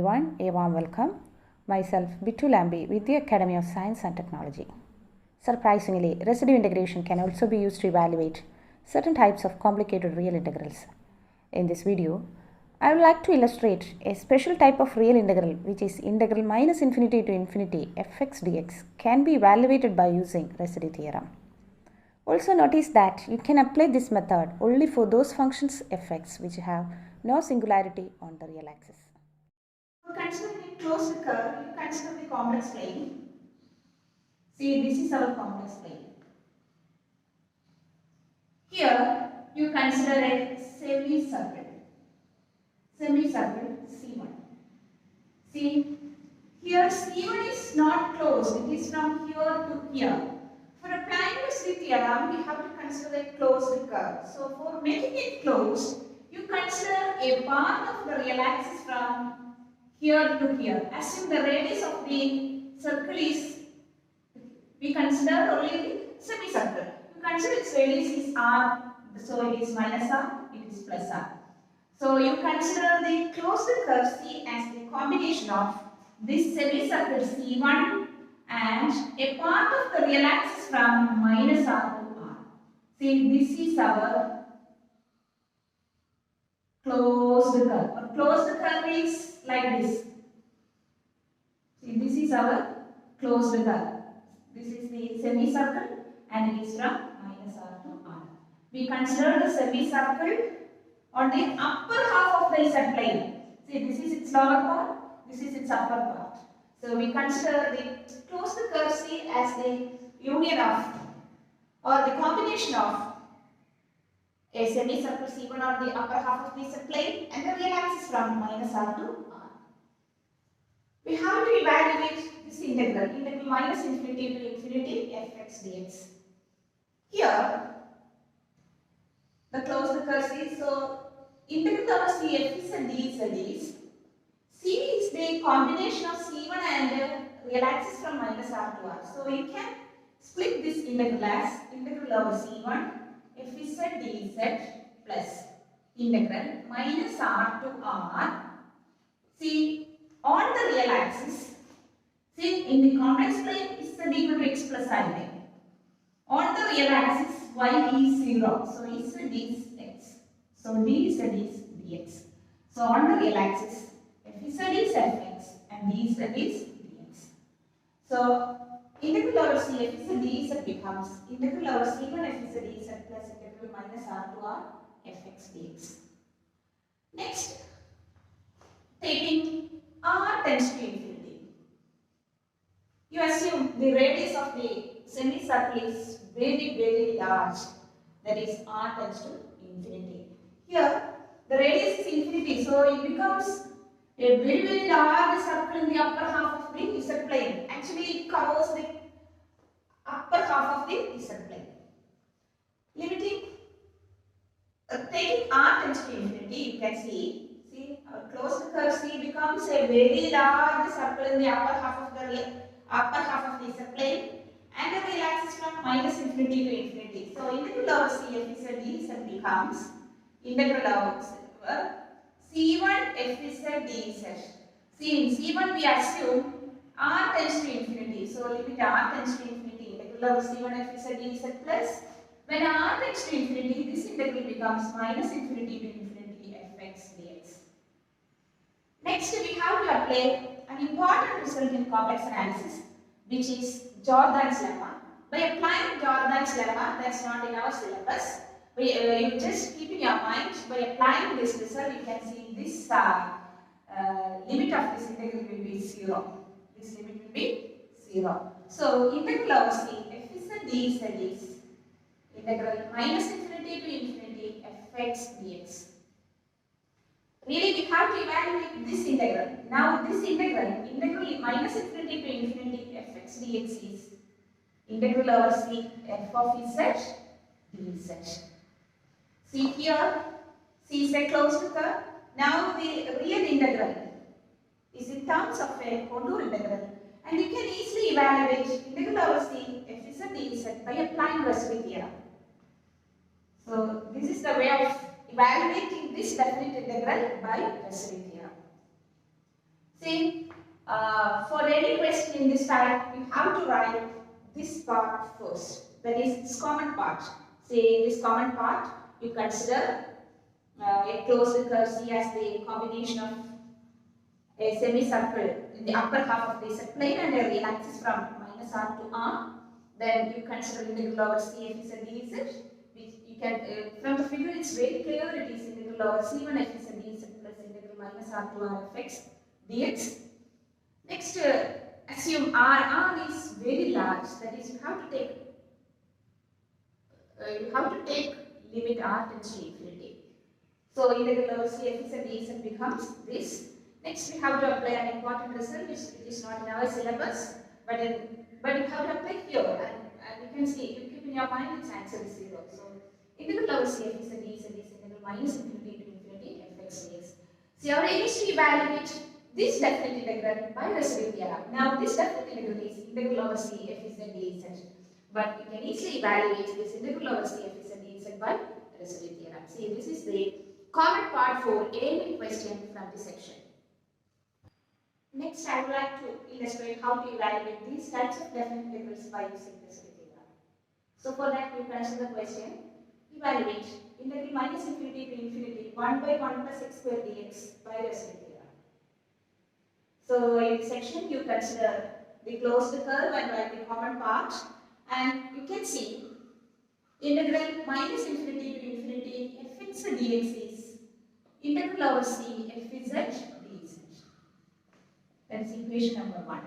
everyone, a warm welcome. Myself Bittu Lambi with the Academy of Science and Technology. Surprisingly, residue integration can also be used to evaluate certain types of complicated real integrals. In this video, I would like to illustrate a special type of real integral which is integral minus infinity to infinity fx dx can be evaluated by using residue theorem. Also notice that you can apply this method only for those functions fx which have no singularity on the real axis. Considering a closed curve, you consider the complex plane. See, this is our complex plane. Here, you consider a semicircle C1. See, here C1 is not closed, it is from here to here. For applying residue theorem, we have to consider a closed curve. So, for making it closed, you consider a part of the real axis from here to here. Assume the radius of the circle is, we consider only the semicircle. You consider its radius is r, so it is minus r, it is plus r. So you consider the closed curve C as the combination of this semicircle C1 and a part of the real axis from minus r to r. See, this is our closed curve. A closed curve is like this. See, this is our closed curve. This is the semicircle and it is from minus r to r. We consider the semicircle on the upper half of the Z plane. See, this is its lower part, this is its upper part. So we consider the closed curve C as the union of or the combination of a semicircle C1 on the upper half of the Z plane and the real axis from minus r to r. We have to evaluate this integral minus infinity to infinity fx dx. Here, the closed curve C, so integral over C f is and d is C is the combination of C1 and real axis from minus r to r. So we can split this integral as integral over C1 f is and d plus integral minus r to r. See, on the real axis, see in the complex plane is the equal to x plus I. On the real axis y is 0, so is and is x. So d is and is dx. So on the real axis, f is and is fx and d is and is dx. So integral over c f is and d is becomes integral over c1 f is and d is plus integral minus r to r fx dx. Next, taking r tends to infinity. You assume the radius of the semicircle is very large, that is r tends to infinity. Here the radius is infinity, so it becomes a very large circle in the upper half of the Z plane. Actually it covers the upper half of the Z plane. Limiting, taking r tends to infinity, you can see our closed curve C becomes a very large circle in the upper half of the Z plane and the real axis from minus infinity to infinity. So integral over C f is and d z becomes integral over C1 f is and d z. See, in C1 we assume r tends to infinity. So limit r tends to infinity, integral over C1 f is and d z plus. When r tends to infinity, this integral becomes minus infinity to infinity fx dx. Next, we have to apply an important result in complex analysis, which is Jordan's lemma. By applying Jordan's lemma, that's not in our syllabus. You just keep in your mind, by applying this result, you can see this limit of this integral will be 0. This limit will be 0. So, integral over C, f is and d is integral minus infinity to infinity fx dx. Really, we have to evaluate this integral. Now, this integral minus infinity to infinity fx dx is integral over C f of z dz. See here, C is a closed curve. Now, the real integral is in terms of a contour integral, and you can easily evaluate integral over C f is and dz by applying residue theorem. So, this is the way of evaluating this definite integral by residue theorem. See, for any question in this type, you have to write this part first. That is this common part. Say this common part, you consider a closed curve C as the combination of a semicircle in the upper half of the set plane and a real axis from minus R to R. Then you consider integral over C f is a dz, which you can from the figure it's very clear it is integral over C1 f is a dz plus integral minus R to R f x dx. Next, assume R is very large. That is, you have to take limit R tends to infinity. So integral over C f is a dz becomes this. Next, we have to apply an important result which is not in our syllabus, but you have to apply here, and you can see, you keep in your mind its answer is 0. So integral over C f is a dz is integral minus infinity to infinity f x dx. So our aim is to evaluate this definite integral by residue theorem. Now this definite integral is integral over C f is a dz, but you can easily evaluate this integral over C f is a dz by residue theorem. See, this is the common part for any question from this section. Next, I would like to illustrate how to evaluate these types of definite integrals by using residue theorem. So for that, you consider the question, evaluate integral minus infinity to infinity 1 by 1 plus x square dx by residue theorem. So in this section, you consider the closed curve and write the common part, and you can see integral minus infinity to infinity fx dx is integral over C f z dz. That is equation number 1.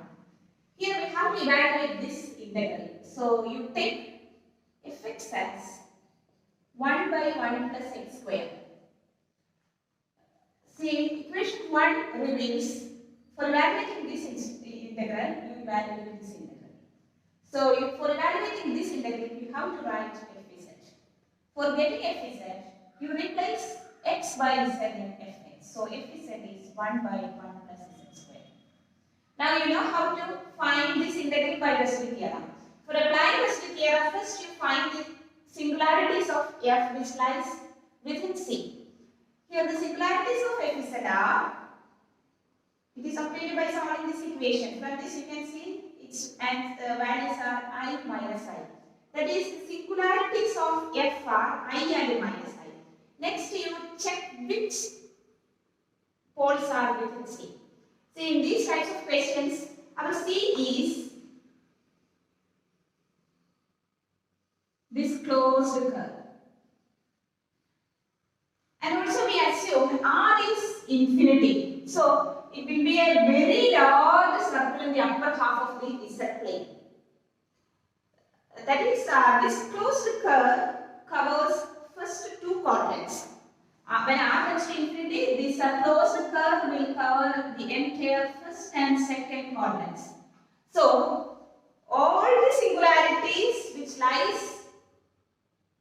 Here we have to evaluate this integral. So you take fx as 1 by 1 plus x square. See, equation 1 reveals for evaluating this integral, you evaluate this integral. So for evaluating this integral, you have to write fz. For getting fz, you replace x by z in fx. So fz is 1 by 1 plus z square. Now you know how to find this integral by residue theorem. For applying residue theorem, first you find the singularities of f which lies within C. Here the singularities of f z are, it is obtained by solving this equation. From this you can see its values are I minus I. That is, the singularities of f are I and minus I. Next you check which poles are within C. See, in these types of questions, our C is this closed curve. And also we assume R is infinity. So it will be a very large circle in the upper half of the Z plane. That is, this closed curve covers first two quadrants. When R tends to infinity, this closed curve will cover the entire first and second quadrants. So all the singularities which lies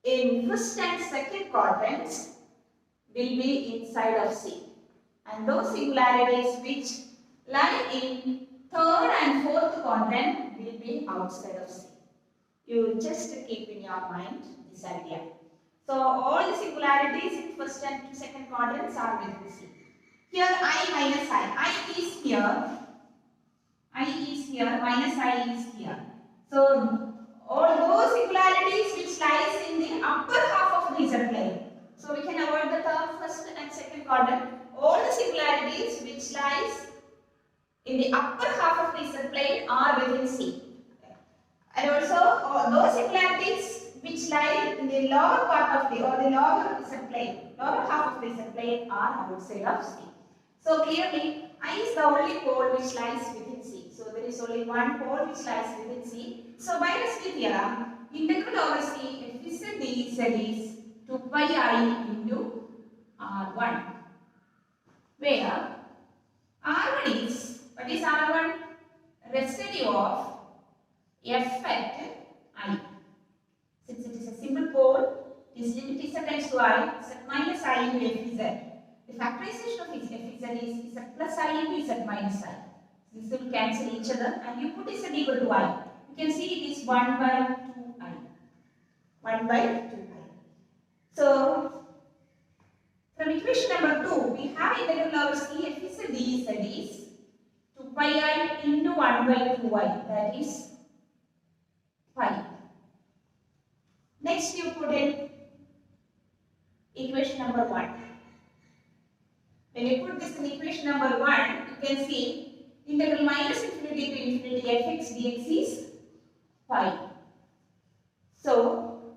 in first and second quadrants will be inside of C, and those singularities which lie in third and fourth quadrant will be outside of C. You just keep in your mind this idea. So all the singularities in first and second quadrants are within C. Here I minus I is here, minus I is here. So all those singularities which lies in the upper half of the Z plane. So we can avoid the term first and second quadrant. All the singularities which lies in the upper half of the Z plane are within C. And also those singularities which lie in the lower part of the lower Z plane, lower half of the Z plane are outside of C. So clearly I is the only pole which lies within C. So there is only one pole which lies within C. So by residue theorem, integral over C f z dz is 2 pi I into R1, where R1 is, what is R1? Residue of f at I. Since it is a simple pole, this limit z tends to I, z minus I into fz. The factorization of fz is z plus I into z minus I. This will cancel each other and you put z equal to I. You can see it is 1 by 2I. 1 by 2I. So, from equation number 2, we have integral over C f z dz is pi I into 1 by 2i, that is pi. Next you put in equation number 1. When you put this in equation number 1, you can see integral minus infinity to infinity fx dx is pi. So,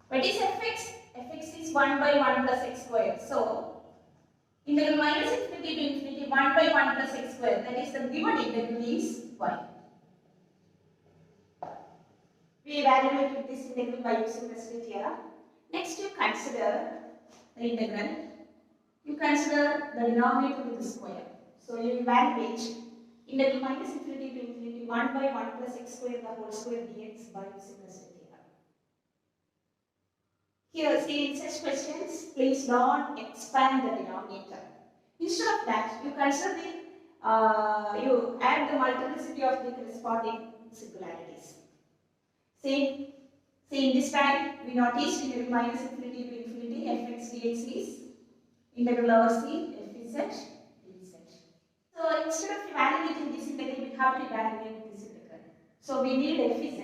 what is fx? Fx is 1 by 1 plus x square. So, integral minus infinity to infinity 1 by 1 plus x square, that is the given integral is y. We evaluated this integral by using residual theorem. Next you consider the integral. You consider the denominator with the square. So you evaluate integral minus infinity to infinity 1 by 1 plus x square the whole square dx by using residual theorem. Here, see in such questions, please don't expand the denominator. Instead of that, you consider you add the multiplicity of the corresponding singularities. See in this time, we noticed integral minus infinity to infinity fx dx is integral over c f z dz. So instead of evaluating this integral, we have to evaluate this integral. So we need f z.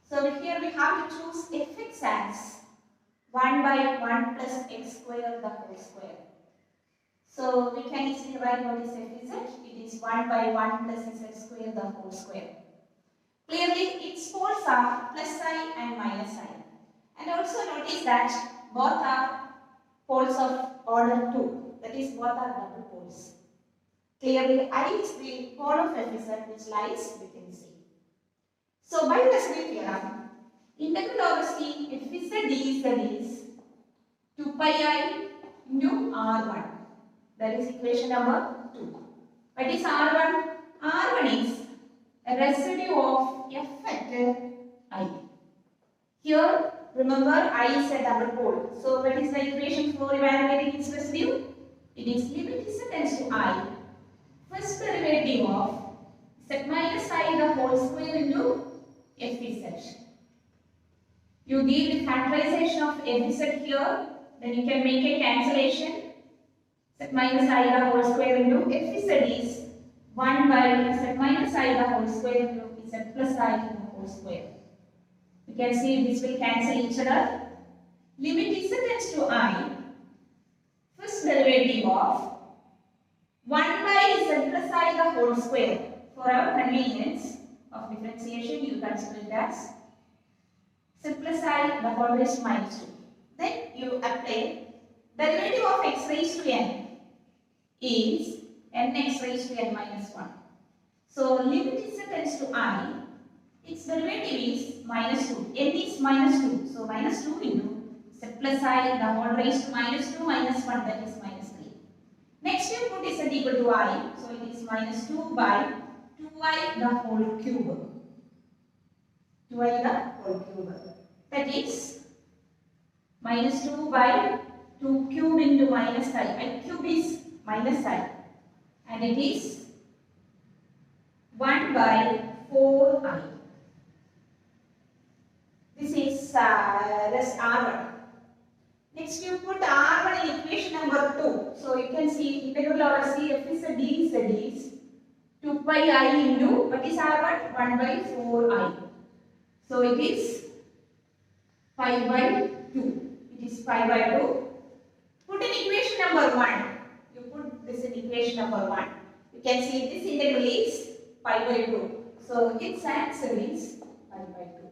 So here we have to choose fx as 1 by 1 plus x square the whole square. So we can easily write what is f z. It is 1 by 1 plus z square the whole square. Clearly, its poles are plus I and minus I. And also notice that both are poles of order 2. That is, both are double poles. Clearly, I is the pole of Fz which lies within C. So, by residual theorem, integral over C Fz dz is 2 pi I into R1. That is equation number 2. What is R1? R1 is a residue of f at I. Here, remember I is a double pole. So, what is the equation for evaluating its residue? It is limit z tends to I. First derivative of z minus I the whole square into fz. You give the factorization of fz here, then you can make a cancellation. Z minus I the whole square into fz is 1 by z minus I the whole square into z plus I the whole square. You can see this will cancel each other. Limit z tends to I. First derivative of 1 by z plus I the whole square. For our convenience of differentiation, you consider it as z plus I the whole raised to minus 2. Then you apply derivative of x raised to n is nx raised to n minus 1. So limit z tends to I. Its derivative is minus 2. N is minus 2. So minus 2 into z plus I the whole raised to minus 2 minus 1, that is minus 3. Next you put z equal to I. So it is minus 2 by 2i the whole cube. 2i the whole cube. That is minus 2 by 2 cube into minus I. And cube is minus I. And it is 1 by 4i. This is rest R1. Next you put R1 in equation number 2. So you can see integral over C f is dz is 2 pi I into, what is R1? 1 by 4i. So it is pi by 2. It is pi by 2. Put in equation number 1. You put this in equation number 1. You can see this integral is pi by 2. So its answer is pi by 2.